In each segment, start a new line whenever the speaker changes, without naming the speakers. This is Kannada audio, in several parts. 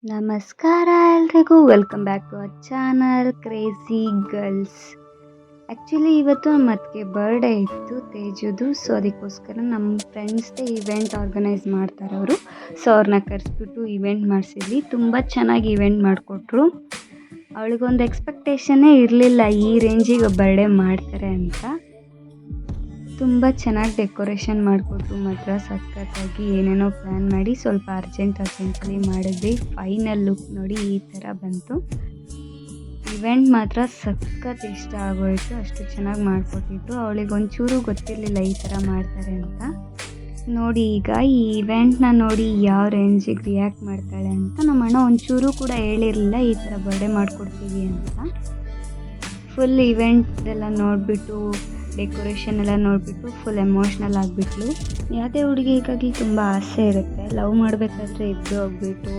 ನಮಸ್ಕಾರ ಎಲ್ರಿಗೂ, welcome back to our channel crazy girls. Actually ಇವತ್ತು ನಮ್ಮ ಅತ್ತಿಗೆ ಬರ್ಡೇ ಇತ್ತು ತೇಜುದು. ಸೊ ಅದಕ್ಕೋಸ್ಕರ ನಮ್ಮ ಫ್ರೆಂಡ್ಸ್ದೇ ಇವೆಂಟ್ ಆರ್ಗನೈಸ್ ಮಾಡ್ತಾರೆ ಅವರು. ಸೊ ಅವ್ರನ್ನ ಕರೆಸ್ಬಿಟ್ಟು ಇವೆಂಟ್ ಮಾಡಿಸಿದ್ವಿ. ತುಂಬ ಚೆನ್ನಾಗಿ ಇವೆಂಟ್ ಮಾಡಿಕೊಟ್ರು. ಅವಳಿಗೊಂದು ಎಕ್ಸ್ಪೆಕ್ಟೇಷನ್ನೇ ಇರಲಿಲ್ಲ ಈ ರೇಂಜಿಗೆ ಬರ್ಡೇ ಮಾಡ್ತಾರೆ ಅಂತ. ತುಂಬ ಚೆನ್ನಾಗಿ ಡೆಕೋರೇಷನ್ ಮಾಡಿಕೊಟ್ರು. ಮಾತ್ರ ಸಖತ್ತಾಗಿ ಏನೇನೋ ಪ್ಲ್ಯಾನ್ ಮಾಡಿ ಸ್ವಲ್ಪ ಅರ್ಜೆಂಟಲ್ಲಿ ಮಾಡಿದ್ವಿ. ಫೈನಲ್ ಲುಕ್ ನೋಡಿ ಈ ಥರ ಬಂತು. ಇವೆಂಟ್ ಮಾತ್ರ ಸಖತ್ ಇಷ್ಟ ಆಗೋಯಿತು. ಅಷ್ಟು ಚೆನ್ನಾಗಿ ಮಾಡಿಕೊಟ್ಟಿದ್ರು. ಅವಳಿಗೆ ಒಂಚೂರು ಗೊತ್ತಿರಲಿಲ್ಲ ಈ ಥರ ಮಾಡ್ತಾರೆ ಅಂತ. ನೋಡಿ ಈಗ ಈ ಇವೆಂಟ್ನ ನೋಡಿ ಯಾವ ರೇಂಜಿಗೆ ರಿಯಾಕ್ಟ್ ಮಾಡ್ತಾಳೆ ಅಂತ. ನಮ್ಮ ಅಣ್ಣ ಒಂಚೂರು ಕೂಡ ಹೇಳಿರಲಿಲ್ಲ ಈ ಥರ ಬರ್ಡೇ ಮಾಡಿಕೊಡ್ತೀವಿ ಅಂತ. ಫುಲ್ ಇವೆಂಟ್ ಎಲ್ಲ ನೋಡಿಬಿಟ್ಟು ಡೆಕೋರೇಷನ್ ಎಲ್ಲ ನೋಡಿಬಿಟ್ಟು ಫುಲ್ ಎಮೋಷ್ನಲ್ ಆಗಿಬಿಟ್ಲು. ಯಾವುದೇ ಹುಡುಗಿಗಾಗಿ ತುಂಬ ಆಸೆ ಇರುತ್ತೆ. ಲವ್ ಮಾಡಬೇಕಾದ್ರೆ ಇಬ್ಬರು ಹೋಗ್ಬಿಟ್ಟು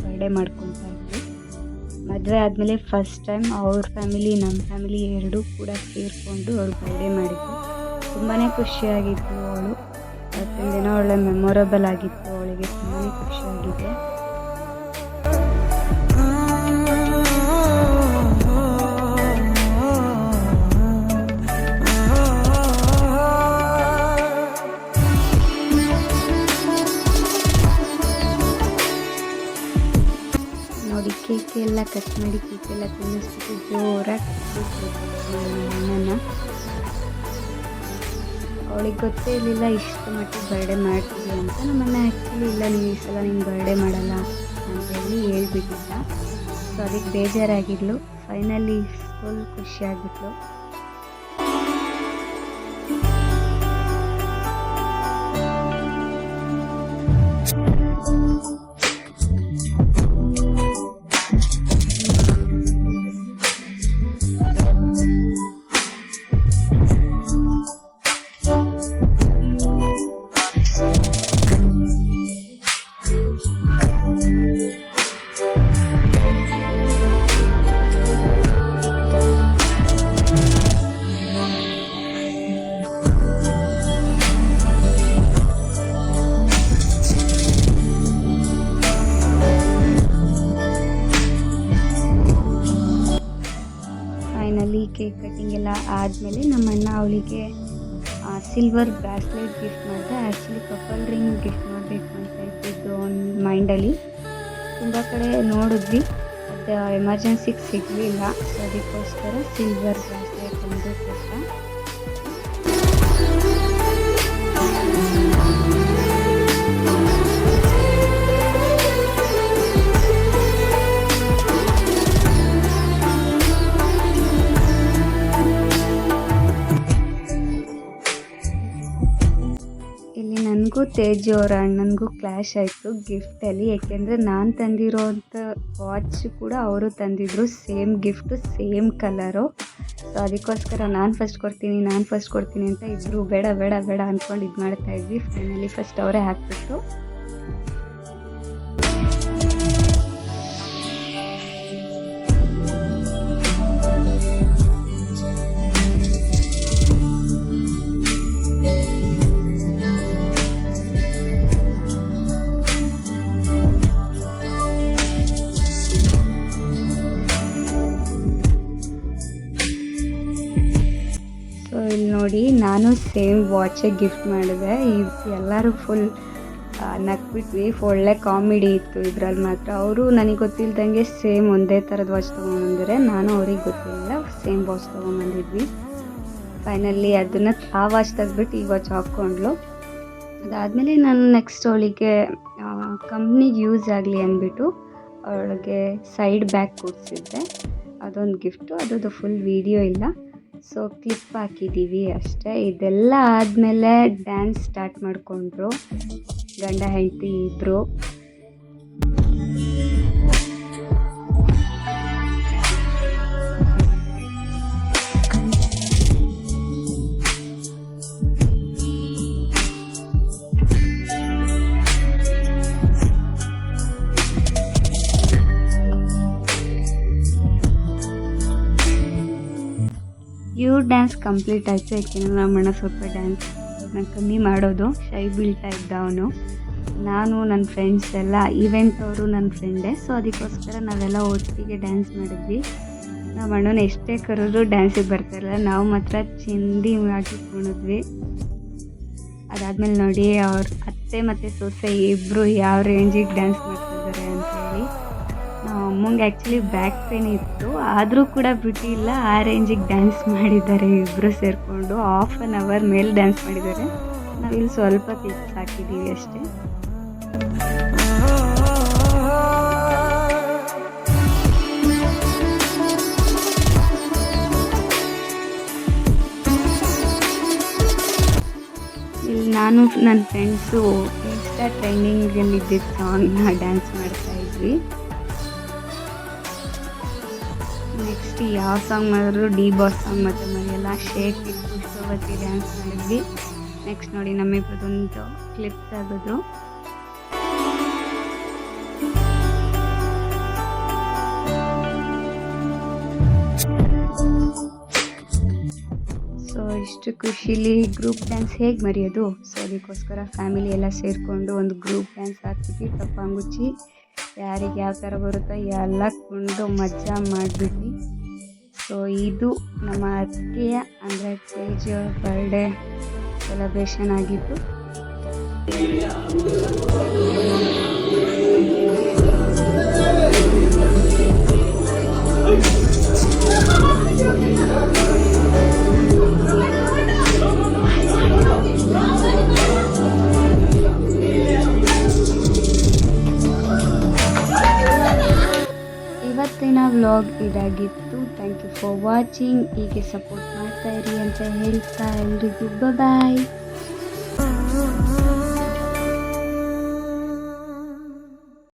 ಬರ್ಡೇ ಮಾಡ್ಕೊತಾ ಇದ್ವಿ. ಮದುವೆ ಆದಮೇಲೆ ಫಸ್ಟ್ ಟೈಮ್ ಅವ್ರ ಫ್ಯಾಮಿಲಿ ನಮ್ಮ ಫ್ಯಾಮಿಲಿ ಎರಡೂ ಕೂಡ ಸೇರಿಕೊಂಡು ಅವಳು ಬರ್ಡೇ ಮಾಡಿದ್ದು. ತುಂಬಾ ಖುಷಿಯಾಗಿತ್ತು ಅವಳು. ಅವತ್ತಿನ ದಿನ ಒಳ್ಳೆ ಮೆಮೊರಬಲ್ ಆಗಿತ್ತು ಅವಳಿಗೆ. ತುಂಬಾ ಖುಷಿಯಾಗಿದೆ. ನೋಡಿ ಕೇಕ್ ಎಲ್ಲ ಕಟ್ ಮಾಡಿ ಕೇಕೆಲ್ಲ ತಿನ್ನಿಸ್ಬಿಟ್ಟು ಜೋರಾಗಿ ಅಣ್ಣನ. ಅವಳಿಗೆ ಗೊತ್ತೇ ಇರಲಿಲ್ಲ ಇಷ್ಟು ಮಟ್ಟಿಗೆ ಬರ್ಡೇ ಮಾಡ್ತೀವಿ ಅಂತ. ನಮ್ಮನ್ನ ಆ್ಯಕ್ಚುಲಿ ಇಲ್ಲ, ನೀವು ಈ ಸಲ ನಿಂಗೆ ಬರ್ಡೇ ಮಾಡಲ್ಲ ಅಂತೇಳಿ ಹೇಳ್ಬಿಟ್ಟಿದ್ದ. ಸೊ ಅದಕ್ಕೆ ಬೇಜಾರಾಗಿದ್ಲು. ಫೈನಲಿ ಫುಲ್ ಖುಷಿಯಾಗಿದ್ಲು. ಫೈನಲಿ ಕೇಕ್ ಕಟ್ಟಿಂಗ್ ಎಲ್ಲ ಆದಮೇಲೆ ನಮ್ಮ ಅಣ್ಣ ಅವಳಿಗೆ ಸಿಲ್ವರ್ ಬ್ರಾಸ್ಲೆಟ್ ಗಿಫ್ಟ್ ಮಾಡಿದೆ. ಆ್ಯಕ್ಚುಲಿ ಕಪಲ್ ರಿಂಗ್ ಗಿಫ್ಟ್ ಮಾಡಬೇಕು ಅಂತ ಇದ್ದಿದ್ದು ಒಂದು ಮೈಂಡಲ್ಲಿ. ತುಂಬ ಕಡೆ ನೋಡಿದ್ವಿ, ಅದು ಎಮರ್ಜೆನ್ಸಿಗೆ ಸಿಗಲಿಲ್ಲ. ಸೊ ಅದಕ್ಕೋಸ್ಕರ ಸಿಲ್ವರ್ ಬ್ರಾಸ್ಲೆಟ್ ಒಂದು ಕೊಟ್ಟ. ಇಲ್ಲಿ ನನಗೂ ತೇಜು ಅವರ ಅಣ್ಣನಿಗೂ ಕ್ಲ್ಯಾಶ್ ಆಯಿತು ಗಿಫ್ಟಲ್ಲಿ. ಏಕೆಂದರೆ ನಾನು ತಂದಿರೋಂಥ ವಾಚ್ ಕೂಡ ಅವರು ತಂದಿದ್ರು. Same gift, same colour. So ಅದಕ್ಕೋಸ್ಕರ ನಾನು ಫಸ್ಟ್ ಕೊಡ್ತೀನಿ ಅಂತ ಇಬ್ಬರು ಬೇಡ ಬೇಡ ಬೇಡ ಅಂದ್ಕೊಂಡು ಇದು ಮಾಡ್ತಾಯಿದ್ವಿ. ಫೈನಲಿ ಫಸ್ಟ್ ಅವರೇ ಹಾಕ್ಬಿಟ್ಟು ಇಲ್ಲಿ ನೋಡಿ ನಾನು ಸೇಮ್ ವಾಚೇ ಗಿಫ್ಟ್ ಮಾಡಿದೆ. ಎಲ್ಲರೂ ಫುಲ್ ನಕ್ಬಿಟ್ವಿ. ಒಳ್ಳೆ ಕಾಮಿಡಿ ಇತ್ತು ಇದರಲ್ಲಿ ಮಾತ್ರ. ಅವರು ನನಗೆ ಗೊತ್ತಿಲ್ದಂಗೆ ಸೇಮ್ ಒಂದೇ ಥರದ ವಾಚ್ ತೊಗೊಂಬಂದಿದ್ದಾರೆ. ನಾನು ಅವ್ರಿಗೆ ಗೊತ್ತಿಲ್ಲ ಸೇಮ್ ವಾಚ್ ತೊಗೊಂಬಂದಿದ್ವಿ. ಫೈನಲಿ ಅದನ್ನು ಆ ವಾಚ್ ತೆಗೆದ್ಬಿಟ್ಟು ಈ ವಾಚ್ ಹಾಕ್ಕೊಂಡ್ಲು. ಅದಾದಮೇಲೆ ನಾನು ನೆಕ್ಸ್ಟ್ ಅವಳಿಗೆ ಕಂಪ್ನಿಗೆ ಯೂಸ್ ಆಗಲಿ ಅಂದ್ಬಿಟ್ಟು ಅವಳಿಗೆ ಸೈಡ್ ಬ್ಯಾಗ್ ಕೊಡಿಸಿದ್ದೆ. ಅದೊಂದು ಗಿಫ್ಟು. ಅದರದ್ದು ಫುಲ್ ವೀಡಿಯೋ ಇಲ್ಲ, ಸೊ ಕ್ಲಿಪ್ ಹಾಕಿದ್ದೀವಿ ಅಷ್ಟೇ. ಇದೆಲ್ಲ ಆದಮೇಲೆ ಡ್ಯಾನ್ಸ್ ಸ್ಟಾರ್ಟ್ ಮಾಡಿಕೊಂಡ್ರು ಗಂಡ ಹೆಂಡತಿ ಇಬ್ಬರು. ಇವ್ರ ಡ್ಯಾನ್ಸ್ ಕಂಪ್ಲೀಟ್ ಆಯಿತು. ಯಾಕೆಂದರೆ ನಮ್ಮಣ್ಣ ಸ್ವಲ್ಪ ಡ್ಯಾನ್ಸ್ ಕಮ್ಮಿ ಮಾಡೋದು, ಶೈ ಬೀಳ್ತಾ ಇದ್ದ ಅವನು. ನಾನು ನನ್ನ ಫ್ರೆಂಡ್ಸ್ ಎಲ್ಲ ಈವೆಂಟ್ ಅವರು ನನ್ನ ಫ್ರೆಂಡೇ, ಸೊ ಅದಕ್ಕೋಸ್ಕರ ನಾವೆಲ್ಲ ಒಟ್ಟಿಗೆ ಡ್ಯಾನ್ಸ್ ಮಾಡಿದ್ವಿ. ನಮ್ಮ ಅಣ್ಣನ ಎಷ್ಟೇ ಕರೆದ್ರು ಡ್ಯಾನ್ಸಿಗೆ ಬರ್ತಾಯಿರಲಿಲ್ಲ, ನಾವು ಮಾತ್ರ ಚಿಂದಿ ಆಗಿ ಕುಣಿದ್ವಿ. ಅದಾದಮೇಲೆ ನೋಡಿ ಅವ್ರ ಅತ್ತೆ ಮತ್ತು ಸೊಸೆ ಇಬ್ಬರು ಯಾವ ರೇಂಜಿಗೆ ಡ್ಯಾನ್ಸ್ ಮಾಡ್ತಿದ್ದಾರೆ ಅಂಥೇಳಿ. ನಮ್ಮ ಅಮ್ಮಂಗೆ ಆ್ಯಕ್ಚುಲಿ ಬ್ಯಾಕ್ ಪೇನ್ ಇತ್ತು, ಆದರೂ ಕೂಡ ಬಿಟ್ಟಿಲ್ಲ, ಆ ರೇಂಜಿಗೆ ಡ್ಯಾನ್ಸ್ ಮಾಡಿದ್ದಾರೆ ಇಬ್ಬರು ಸೇರಿಕೊಂಡು. ಹಾಫ್ ಆನ್ ಅವರ್ ಮೇಲೆ ಡ್ಯಾನ್ಸ್ ಮಾಡಿದ್ದಾರೆ. ನಾವಿಲ್ಲಿ ಸ್ವಲ್ಪ ಕ್ಲಿಪ್ಸ್ ಹಾಕಿದ್ದೀವಿ ಅಷ್ಟೇ. ಇಲ್ಲಿ ನಾನು ನನ್ನ ಫ್ರೆಂಡ್ಸು ಇನ್ಸ್ಟಾ ಟ್ರೆಂಡಿಂಗಲ್ಲಿ ಇದ್ದಿದ್ದ ಸಾಂಗ್ನ ಡ್ಯಾನ್ಸ್ ಮಾಡ್ತಾ ಇದ್ವಿ. ನೆಕ್ಸ್ಟ್ ಯಾವ ಸಾಂಗ್ ಮಾಡಿದ್ರು ಡಿ ಬಾಸ್ ಸಾಂಗ್ ಮತ್ತು ಮರೆಯಲ್ಲ, ಶೇಕ್ ಇಟ್ ಪುಷ್ಪವತಿ ಡ್ಯಾನ್ಸ್ ಮಾಡಿದ್ವಿ. ನೆಕ್ಸ್ಟ್ ನೋಡಿ ನಮ್ಮಿಬ್ಬರದೊಂದು ಕ್ಲಿಪ್ ತೆಗೆದು ಸೊ ಇಷ್ಟು ಖುಷಿಲಿ ಗ್ರೂಪ್ ಡ್ಯಾನ್ಸ್ ಹೇಗೆ ಮರೆಯೋದು. ಸೊ ಅದಕ್ಕೋಸ್ಕರ ಫ್ಯಾಮಿಲಿ ಎಲ್ಲ ಸೇರಿಕೊಂಡು ಒಂದು ಗ್ರೂಪ್ ಡ್ಯಾನ್ಸ್ ಹಾಕ್ಬಿಟ್ಟು ಟಪ್ಪಾಂಗುಚ್ಚಿ ಯಾರಿಗೆ ಯಾವ ಥರ ಬರುತ್ತೋ ಎಲ್ಲ ಕುಂಡು ಮಜಾ ಮಾಡಿಬಿಟ್ವಿ. ಸೊ ಇದು ನಮ್ಮ ಅತ್ತಿಗೆಯ ಅಂದರೆ ತೇಜ್ ಬರ್ಡೇ ಸೆಲೆಬ್ರೇಷನ್ ಆಗಿತ್ತು. ಇವತ್ತಿನ ವ್ಲಾಗ್ ಇದಾಗಿತ್ತು. Thank you for watching. ಹೀಗೆ ಸಪೋರ್ಟ್ ಮಾಡ್ತಾಯಿರಿ ಅಂತ ಹೇಳ್ತಾ ಎಲ್ರಿಗೂ ಬಾಯ್.